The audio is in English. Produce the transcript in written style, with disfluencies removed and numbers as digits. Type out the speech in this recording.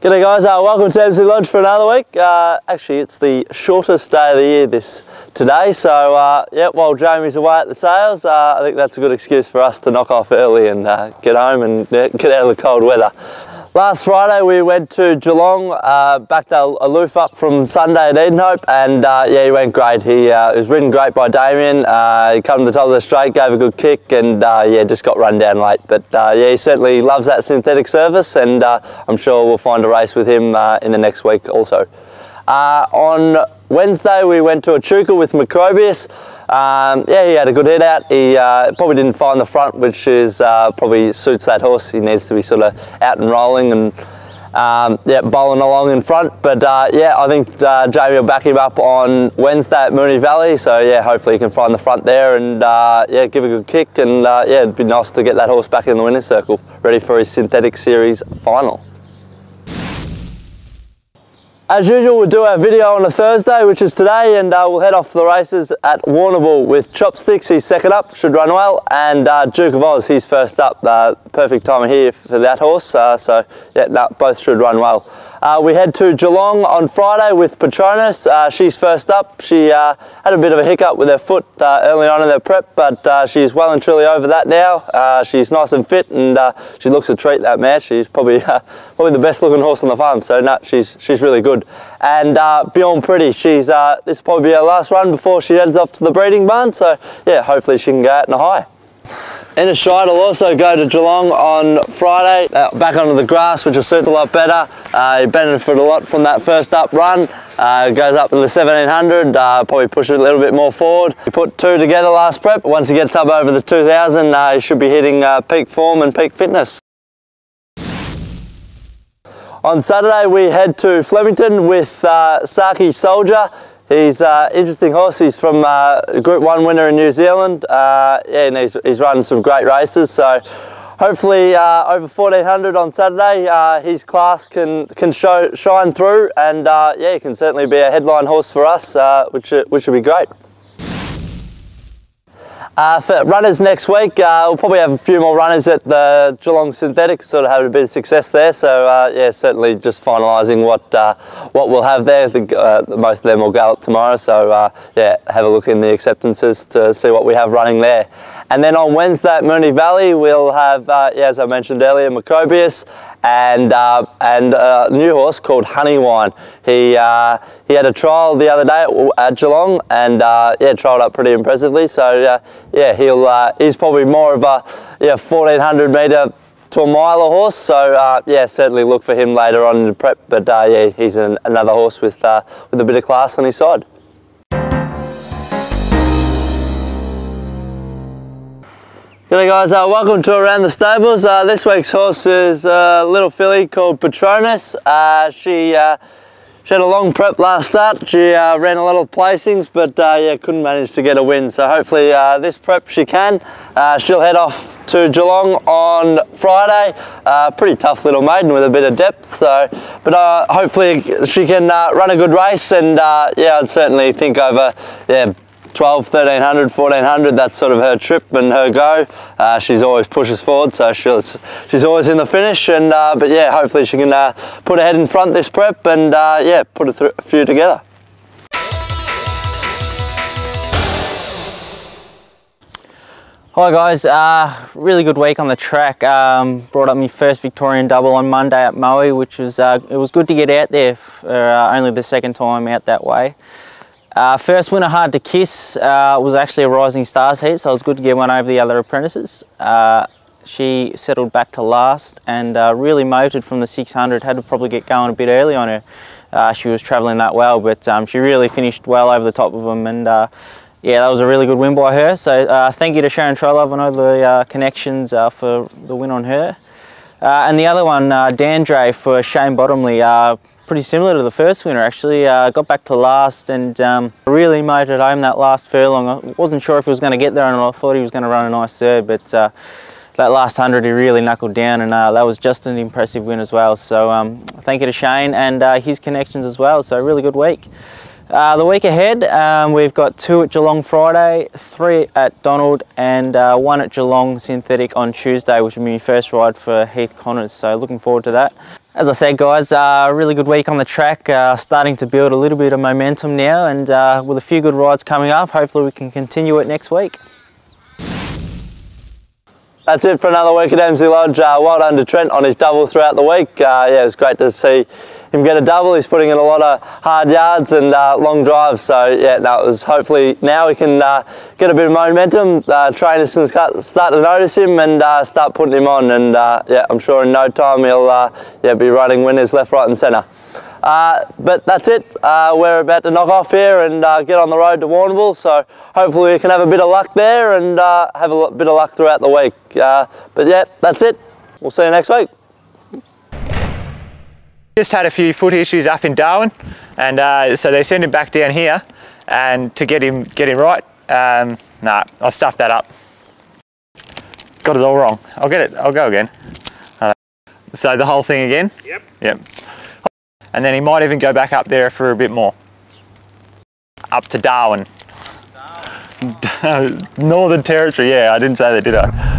G'day guys, welcome to Emsley Lodge for another week. Actually it's the shortest day of the year today, so yeah, while Jamie's away at the sales, I think that's a good excuse for us to knock off early and get home and get out of the cold weather. Last Friday we went to Geelong, backed a loof up from Sunday at Edenhope, and yeah, he went great. He was ridden great by Damien. He came to the top of the straight, gave a good kick, and yeah, just got run down late. But yeah, he certainly loves that synthetic service, and I'm sure we'll find a race with him in the next week also. On Wednesday we went to Echuca with Macrobius. Yeah, he had a good head out. He probably didn't find the front, which is probably suits that horse. He needs to be sort of out and rolling and yeah, bowling along in front. But yeah, I think Jamie will back him up on Wednesday at Moonee Valley. So yeah, hopefully he can find the front there and yeah, give a good kick. And yeah, it'd be nice to get that horse back in the winner's circle, ready for his synthetic series final. As usual, we'll do our video on a Thursday, which is today, and we'll head off to the races at Warrnambool with Chopsticks. He's second up, should run well, and Duke of Oz, he's first up. Perfect time of year for that horse, so yeah, no, both should run well. We head to Geelong on Friday with Petronas. She's first up. She had a bit of a hiccup with her foot early on in her prep, but she's well and truly over that now. She's nice and fit, and she looks a treat, that mare. She's probably the best looking horse on the farm, so no, she's really good. And Bjorn Pretty, this will probably be her last run before she heads off to the breeding barn, so yeah, hopefully she can go out in a high. Inastride will also go to Geelong on Friday, back onto the grass, which will suit a lot better. He benefited a lot from that first up run. Goes up to the 1700, probably push it a little bit more forward. He put two together last prep. Once he gets up over the 2000, he should be hitting peak form and peak fitness. On Saturday we head to Flemington with SAKHEE'S Soldier. He's an interesting horse. He's from Group 1 winner in New Zealand. Yeah, and he's run some great races. So hopefully over 1400 on Saturday, his class can shine through, and yeah, he can certainly be a headline horse for us, which would be great. For runners next week, we'll probably have a few more runners at the Geelong Synthetic, sort of having a bit of success there. So yeah, certainly just finalising what we'll have there. I think most of them will gallop tomorrow. So yeah, have a look in the acceptances to see what we have running there. And then on Wednesday at Moonee Valley, we'll have, yeah, as I mentioned earlier, Macrobius and a new horse called Honeywine. He had a trial the other day at Geelong, and yeah, trialled up pretty impressively. So yeah, he's probably more of a 1400 metre to a miler horse. So yeah, certainly look for him later on in the prep. But yeah, he's another horse with a bit of class on his side. G'day guys, welcome to Around the Stables. This week's horse is a little filly called Petronas. She had a long prep last start. She ran a lot of placings, but yeah, couldn't manage to get a win. So hopefully this prep she can. She'll head off to Geelong on Friday. Pretty tough little maiden with a bit of depth. So, but hopefully she can run a good race, and yeah, I'd certainly think over 12, 1300, 1400, that's sort of her trip and her go. She's always pushes forward, so she's always in the finish, and but yeah, hopefully she can put her head in front this prep and yeah, put a few together. Hi guys, really good week on the track. Brought up my first Victorian double on Monday at Moe, which was it was good to get out there for only the second time out that way. First winner, hard to kiss, was actually a Rising Stars heat, so it was good to get one over the other apprentices. She settled back to last and really motored from the 600, had to probably get going a bit early on her. She was travelling that well, but she really finished well over the top of them, and yeah, that was a really good win by her. So thank you to Sharon Trolove and all the connections for the win on her. And the other one, Dandre for Shane Bottomley. Pretty similar to the first winner actually. Got back to last and really motored home that last furlong. I wasn't sure if he was going to get there, and I thought he was going to run a nice third, but that last 100 he really knuckled down, and that was just an impressive win as well. So thank you to Shane and his connections as well. So really good week. The week ahead, we've got 2 at Geelong Friday, 3 at Donald, and 1 at Geelong Synthetic on Tuesday, which will be my first ride for Heath Connors. So looking forward to that. As I said, guys, really good week on the track, starting to build a little bit of momentum now, and with a few good rides coming up, hopefully we can continue it next week. That's it for another week at Emsley Lodge. Well done to Trent on his double throughout the week. Yeah, it was great to see him get a double. He's putting in a lot of hard yards and long drives. So yeah, no, it was hopefully now we can get a bit of momentum. Trainers can start to notice him and start putting him on. And yeah, I'm sure in no time he'll be running winners left, right, and centre. But that's it. We're about to knock off here and get on the road to Warrnambool, so hopefully we can have a bit of luck there and have a bit of luck throughout the week. But yeah, that's it. We'll see you next week. Just had a few foot issues up in Darwin, and so they sent him back down here and to get him right. Nah, I stuffed that up. Got it all wrong. I'll go again. So the whole thing again? Yep. Yep. And then he might even go back up there for a bit more. Up to Darwin. Northern Territory, yeah, I didn't say that, did I?